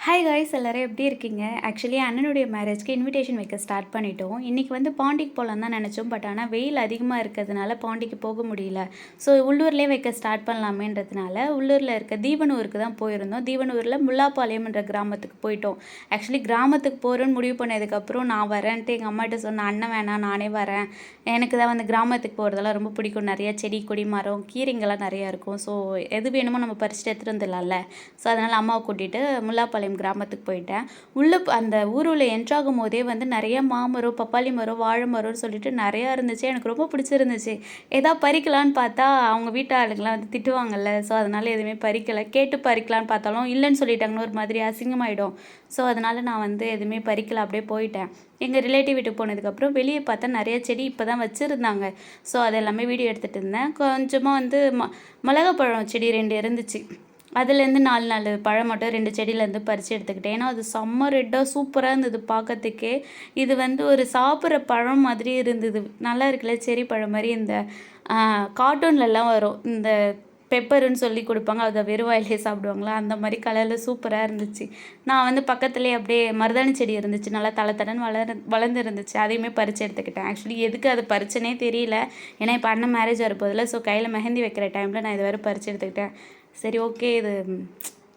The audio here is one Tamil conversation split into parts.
ஹாய் காய்ஸ் எல்லோரும் எப்படி இருக்கீங்க? ஆக்சுவலி அண்ணனுடைய மேரேஜ்க்கு இன்விடேஷன் வைக்க ஸ்டார்ட் பண்ணிட்டோம். இன்றைக்கி வந்து பாண்டிக்கு போகலான்னு தான் நினச்சோம். பட் ஆனால் வெயில் அதிகமாக இருக்கிறதுனால பாண்டிக்கு போக முடியல. ஸோ உள்ளூர்லேயே வைக்க ஸ்டார்ட் பண்ணலாமேன்றதுனால உள்ளூரில் இருக்க தீவனூருக்கு தான் போயிருந்தோம். தீவனூரில் முல்லாப்பாளையம்ன்ற கிராமத்துக்கு போயிட்டோம். ஆக்சுவலி கிராமத்துக்கு போகிறோன்னு முடிவு பண்ணதுக்கப்புறம் நான் வரேன்ட்டு எங்கள் அம்மாட்ட சொன்னேன், அண்ணன் வேணாம் நானே வரேன், எனக்கு தான் வந்து கிராமத்துக்கு போகிறதெல்லாம் ரொம்ப பிடிக்கும். நிறைய செடி கொடி மரம் கீரைங்கள்லாம் நிறையா இருக்கும். ஸோ எது வேணுமோ நம்ம பறிச்சுட்டு எடுத்துகிட்டு வந்துடலாம்ல. ஸோ அதனால் அம்மாவை கூட்டிகிட்டு முல்லாப்பாளையம் கிராமத்துக்கு போயிட்டேன். உள்ளே அந்த ஊருள்ள என்ட்ராகும் போதே வந்து நிறைய மாமரம், பப்பாளி மரம், வாழை மரம்னு சொல்லிட்டு நிறையா இருந்துச்சு. எனக்கு ரொம்ப பிடிச்சிருந்துச்சு. ஏதாவது பறிக்கலான்னு பார்த்தா அவங்க வீட்டு ஆளுங்களாம் வந்து திட்டுவாங்கல்ல. ஸோ அதனால் எதுவுமே பறிக்கலை. கேட்டு பறிக்கலான்னு பார்த்தாலும் இல்லைன்னு சொல்லிட்டாங்கன்னு ஒரு மாதிரி அசிங்கமாயிடும். ஸோ அதனால் நான் வந்து எதுவுமே பறிக்கல, அப்படியே போயிட்டேன். எங்கள் ரிலேட்டிவ் வீட்டுக்கு போனதுக்கப்புறம் வெளியே பார்த்தா நிறைய செடி இப்போ தான் வச்சுருந்தாங்க. ஸோ அதெல்லாமே வீடியோ எடுத்துகிட்டு இருந்தேன். கொஞ்சமாக வந்து மிளகாப்பழம் செடி 2 இருந்துச்சு. அதுலேருந்து 4 பழம் மட்டும் 2 செடியிலேருந்து பறித்து எடுத்துக்கிட்டேன். ஏன்னா அது செம்ம ரெட்டாக சூப்பராக இருந்தது பார்க்கறதுக்கே. இது வந்து ஒரு சாப்பிட்ற பழம் மாதிரி இருந்தது. நல்லா இருக்குல்ல, செரி பழம் மாதிரி. இந்த கார்ட்டூன்லலாம் வரும், இந்த பெப்பருன்னு சொல்லி கொடுப்பாங்க, அதை வெறும் வாயிலே சாப்பிடுவாங்களா, அந்த மாதிரி கலரில் சூப்பராக இருந்துச்சு. நான் வந்து பக்கத்துலேயே அப்படியே மருதாணி செடி இருந்துச்சு, நல்லா தளன்னு வளர்ந்து இருந்துச்சு. அதையுமே பறித்து எடுத்துக்கிட்டேன். ஆக்சுவலி எதுக்கு அது பறிச்சனே தெரியல. ஏன்னா இப்போ அண்ணன் மேரேஜ் வரப்போதில்ல. ஸோ கையில் மெஹந்தி வைக்கிற டைமில் நான் இது வேறு பறித்து எடுத்துக்கிட்டேன். சரி ஓகே, இது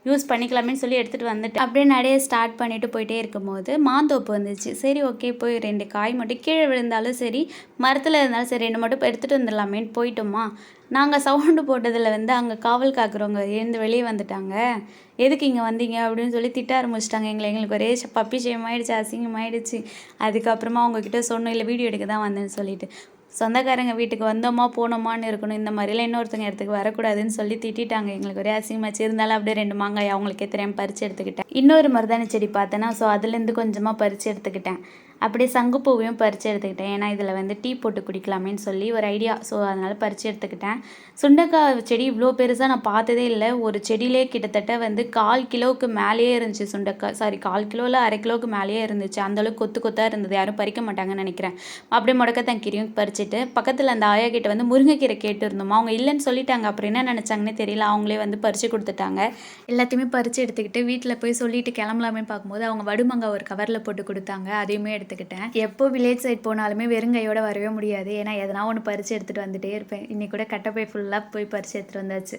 யூஸ் பண்ணிக்கலாமேன்னு சொல்லி எடுத்துகிட்டு வந்துட்டேன். அப்படியே நிறைய ஸ்டார்ட் பண்ணிவிட்டு போயிட்டே இருக்கும்போது மாந்தோப்பு வந்துச்சு. சரி ஓகே, போய் 2 காய் மட்டும் கீழே விழுந்தாலும் சரி, மரத்தில் இருந்தாலும் சரி, 2 மட்டும் எடுத்துகிட்டு வந்துடலாமேன்னு போயிட்டோமா. நாங்கள் சவுண்டு போட்டதில் வந்து அங்கே காவல் காக்குறவங்க எழுந்து வெளியே வந்துட்டாங்க. எதுக்கு இங்கே வந்தீங்க அப்படின்னு சொல்லி திட்ட ஆரம்பிச்சிட்டாங்க எங்களுக்கு ஒரே பப்பி ஷேமாயிடுச்சு, அசிங்கமாயிடுச்சு. அதுக்கப்புறமா அவங்கக்கிட்ட சொன்னோம், இல்லை வீடியோ எடுக்க தான் வந்தேன்னு சொல்லிட்டு. சொந்தக்காரங்க வீட்டுக்கு வந்தோமா போனோமான்னு இருக்கணும், இந்த மாதிரிலாம் இன்னொருத்தங்க இடத்துக்கு வரக்கூடாதுன்னு சொல்லி திட்டாங்க. எங்களுக்கு ஒரே அசிங்கமாச்சு. இருந்தாலும் அப்படியே 2 மாங்காய் அவங்களுக்கே தெரியாமல் பறித்து எடுத்துக்கிட்டேன். இன்னொரு மருதாணி செடி பார்த்தேன்னா, ஸோ அதுலேருந்து கொஞ்சமாக பறித்து எடுத்துக்கிட்டேன். அப்படியே சங்குப்பூவையும் பறித்து எடுத்துக்கிட்டேன். ஏன்னா இதில் வந்து டீ போட்டு குடிக்கலாமேன்னு சொல்லி ஒரு ஐடியா. ஸோ அதனால் பறித்து எடுத்துக்கிட்டேன். சுண்டைக்காய் செடி இவ்வளோ பெருசாக நான் பார்த்ததே இல்லை. ஒரு செடியிலே கிட்டத்தட்ட வந்து 1/4 கிலோவுக்கு மேலேயே இருந்துச்சு சுண்டைக்காய். சாரி, 1/4 கிலோவில் 1/2 கிலோவுக்கு மேலேயே இருந்துச்சு. அந்தளவுக்கு கொத்து கொத்தாக இருந்தது. யாரும் பறிக்க மாட்டாங்கன்னு நினைக்கிறேன். அப்படியே முடக்கத்தான் கீரையும் பறிச்சுட்டு பக்கத்தில் அந்த ஆயா கிட்ட வந்து முருங்கைக்கீரை கேட்டுருந்தோமா. அவங்க இல்லைன்னு சொல்லிட்டாங்க. அப்புறம் என்ன நினச்சாங்கன்னே தெரியல. அவங்களே வந்து பறித்து கொடுத்துட்டாங்க. எல்லாத்தையுமே பறித்து எடுத்துக்கிட்டு வீட்டில் போய் சொல்லிட்டு கிளம்பலாமே பார்க்கும்போது அவங்க வடுமாங்காய் ஒரு கவரில் போட்டு கொடுத்தாங்க. அதையுமே எடுத்துக்கிட்டேன். எப்போ வில்லேஜ் சைட் போனாலுமே வெறுங்கையோட வரவே முடியாது. ஏன்னா எதனா ஒன்று பறித்து எடுத்துகிட்டு வந்துட்டே இருப்பேன். இன்னைக்கு கூட கட்டப்பை ஃபுல்லாக போய் பறித்து எடுத்துகிட்டு வந்தாச்சு.